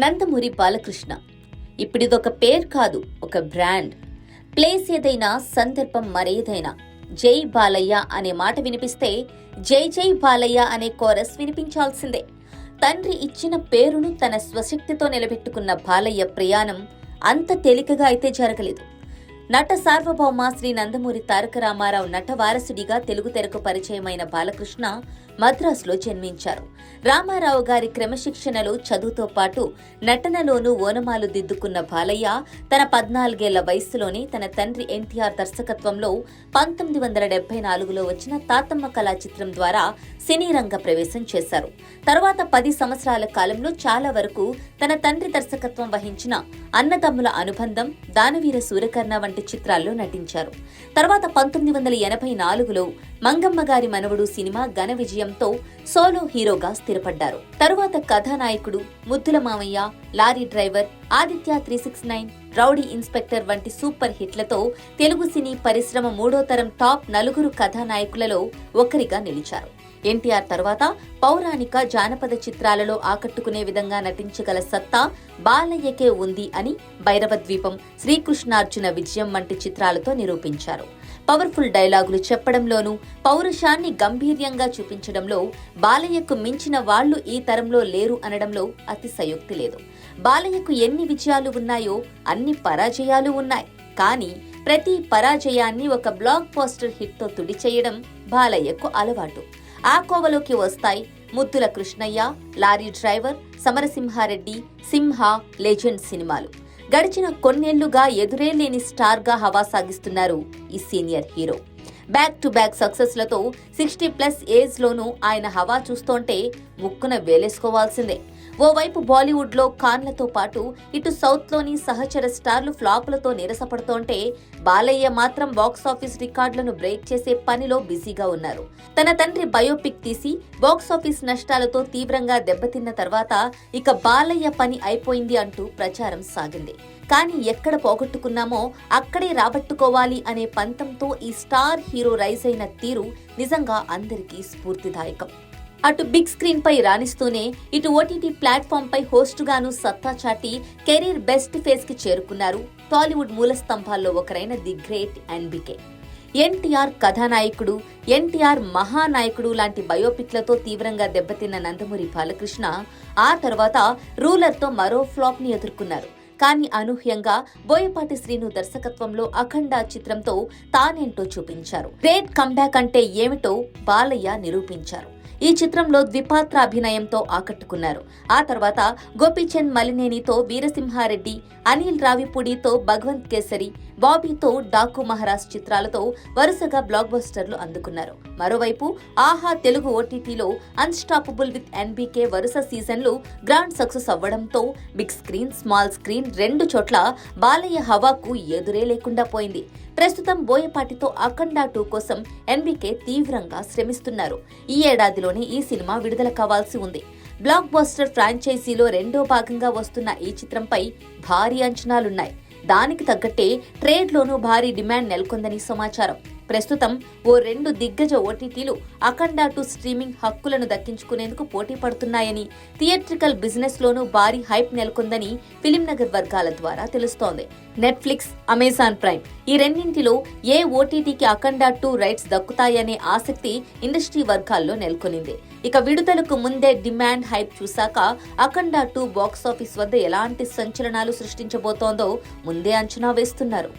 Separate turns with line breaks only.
నందమూరి బాలకృష్ణ. ఇప్పుడిదొక పేరు కాదు, ఒక బ్రాండ్. ప్లేస్ ఏదైనా, సందర్భం మరేదైనా జై బాలయ్య అనే మాట వినిపిస్తే జై జై బాలయ్య అనే కోరస్ వినిపించాల్సిందే. తండ్రి ఇచ్చిన పేరును తన స్వశక్తితో నిలబెట్టుకున్న బాలయ్య ప్రయాణం అంత తేలికగా అయితే జరగలేదు. నట సార్వభౌమ శ్రీ నందమూరి తారక రామారావు నట వారసుడిగా తెలుగు తెరకు పరిచయమైన బాలకృష్ణ మద్రాసులో జన్మించారు. రామారావు గారి క్రమశిక్షణలో చదువుతో పాటు నటనలోనూ ఓనమాలు దిద్దుకున్న బాలయ్య తన 14 వయస్సులోనే తన తండ్రి ఎన్టీఆర్ దర్శకత్వంలో 1974లో వచ్చిన తాతమ్మ కళా చిత్రం ద్వారా సినీ రంగ ప్రవేశం చేశారు. తర్వాత 10 సంవత్సరాల కాలంలో చాలా వరకు తన తండ్రి దర్శకత్వం వహించిన అన్నదమ్ముల అనుబంధం, దానవీర సూరకర్ణ వంటి చిత్రాల్లో నటించారు. తర్వాత 1984లో మంగమ్మ గారి మనవడు సినిమా ఘన విజయంతో సోలో హీరోగా స్థిరపడ్డారు. తరువాత కథానాయకుడు, ముద్దుల మామయ్య, lorry driver, Aditya 369, rowdy inspector వంటి సూపర్ హిట్లతో తెలుగు సినీ పరిశ్రమ 3వ తరం టాప్ 4 కథానాయకులలో ఒకరిగా నిలిచారు. ఎన్టీఆర్ తర్వాత పౌరాణిక, జానపద చిత్రాలలో ఆకట్టుకునే విధంగా నటించగల సత్తా బాలయ్యకే ఉంది అని భైరవ ద్వీపం, శ్రీకృష్ణార్జున విజయం వంటి చిత్రాలతో నిరూపించారు. పవర్ఫుల్ డైలాగులు చెప్పడంలోనూ, పౌరుషాన్ని గంభీర్యంగా చూపించడంలో బాలయ్యకు మించిన వాళ్లు ఈ తరంలో లేరు అనడంలో అతిశయోక్తి లేదు. బాలయ్యకు ఎన్ని విజయాలు ఉన్నాయో అన్ని పరాజయాలు ఉన్నాయి. కానీ ప్రతి పరాజయాన్ని ఒక బ్లాక్ పోస్టర్ హిట్తో తుడిచేయడం బాలయ్యకు అలవాటు. ఆ కోవలోకి వస్తాయి Muddula Krishnayya, lorry driver, Samarasimhareddy, Simha, legend సినిమాలు. గడిచిన కొన్నేళ్లుగా ఎదురేలేని స్టార్గా హవా సాగిస్తున్నారు ఈ senior hero. Back to back సక్సెస్లతో 60+ ఏజ్లోనూ ఆయన హవా చూస్తోంటే ముక్కున వేలేసుకోవాల్సిందే. ఓవైపు బాలీవుడ్లో ఖాన్లతో పాటు ఇటు సౌత్లోని సహచర స్టార్లు ఫ్లాపులతో నీరసపడుతోంటే బాలయ్య మాత్రం బాక్సాఫీస్ రికార్డులను బ్రేక్ చేసే పనిలో బిజీగా ఉన్నారు. తన తండ్రి బయోపిక్ తీసి బాక్సాఫీస్ నష్టాలతో తీవ్రంగా దెబ్బతిన్న తర్వాత ఇక బాలయ్య పని అయిపోయింది అంటూ ప్రచారం సాగింది. కానీ ఎక్కడ పోగొట్టుకున్నామో అక్కడే రాబట్టుకోవాలి అనే పంతంతో ఈ స్టార్ హీరో రైజ్ అయిన తీరు నిజంగా అందరికీ స్ఫూర్తిదాయకం. అటు బిగ్ స్క్రీన్ పై రాణిస్తూనే ఇటు ఓటీటీ ప్లాట్ఫామ్ పై హోస్టుగాను సత్తా చాటి కెరీర్ బెస్ట్ ఫేజ్ కి చేరుకున్నారు టాలీవుడ్ మూల స్తంభాల్లో ఒకరైన ది గ్రేట్ ఎన్బీకే. ఎన్టీఆర్ కథానాయకుడు, ఎన్టీఆర్ మహానాయకుడు లాంటి బయోపిక్లతో తీవ్రంగా దెబ్బతిన్న నందమూరి బాలకృష్ణ ఆ తర్వాత రూలర్తో మరో ఫ్లాప్ ని ఎదుర్కొన్నారు. కానీ అనూహ్యంగా బోయపాటి శ్రీను దర్శకత్వంలో అఖండ చిత్రంతో తానేంటో చూపించారు. గ్రేట్ కంబ్యాక్ అంటే ఏమిటో బాలయ్య నిరూపించారు. ఈ చిత్రంలో ద్విపాత్ర అభినయంతో ఆకట్టుకున్నారు. ఆ తర్వాత గోపీచంద్ మలినేనితో వీరసింహారెడ్డి, అనిల్ రావిపూడితో భగవంత్ కేసరి, బాబీతో డాకు మహారాజ్ చిత్రాలతో వరుసగా బ్లాక్ బస్టర్లు అందుకున్నారు. మరోవైపు ఆహా తెలుగు ఓటీటీలో అన్స్టాపబుల్ విత్ ఎన్బీకే వరుస సీజన్లు గ్రాండ్ సక్సెస్ అవ్వడంతో బిగ్ స్క్రీన్, స్మాల్ స్క్రీన్ 2 చోట్ల బాలయ్య హవాకు ఎదురే లేకుండా పోయింది. ప్రస్తుతం బోయపాటితో అఖండ 2 కోసం ఎన్బీకే తీవ్రంగా శ్రమిస్తున్నారు. ఈ ఏడాదిలోనే ఈ సినిమా విడుదల కావాల్సి ఉంది. బ్లాక్ బస్టర్ ఫ్రాంచైజీలో 2వ భాగంగా వస్తున్న ఈ చిత్రంపై భారీ అంచనాలున్నాయి. దానికి తగ్గట్టే ట్రేడ్లోనూ భారీ డిమాండ్ నెలకొందని సమాచారం. ప్రస్తుతం ఓ 2 దిగ్గజ ఓటీటీలు అఖండ 2 స్ట్రీమింగ్ హక్కులను దక్కించుకునేందుకు పోటీ పడుతున్నాయని, థియేట్రికల్ బిజినెస్ లోనూ భారీ హైప్ నెలకొందని ఫిలిం నగర్ వర్గాల ద్వారా తెలుస్తోంది. నెట్ఫ్లిక్స్, అమెజాన్ ప్రైమ్ ఈ రెండింటిలో ఏ ఓటీటీకి అఖండ 2 రైట్స్ దక్కుతాయనే ఆసక్తి ఇండస్ట్రీ వర్గాల్లో నెలకొనింది. ఇక విడుదలకు ముందే డిమాండ్ హైప్ చూశాక అఖండ 2 బాక్సాఫీస్ వద్ద ఎలాంటి సంచలనాలు సృష్టించబోతోందో ముందే అంచనా వేస్తున్నారు.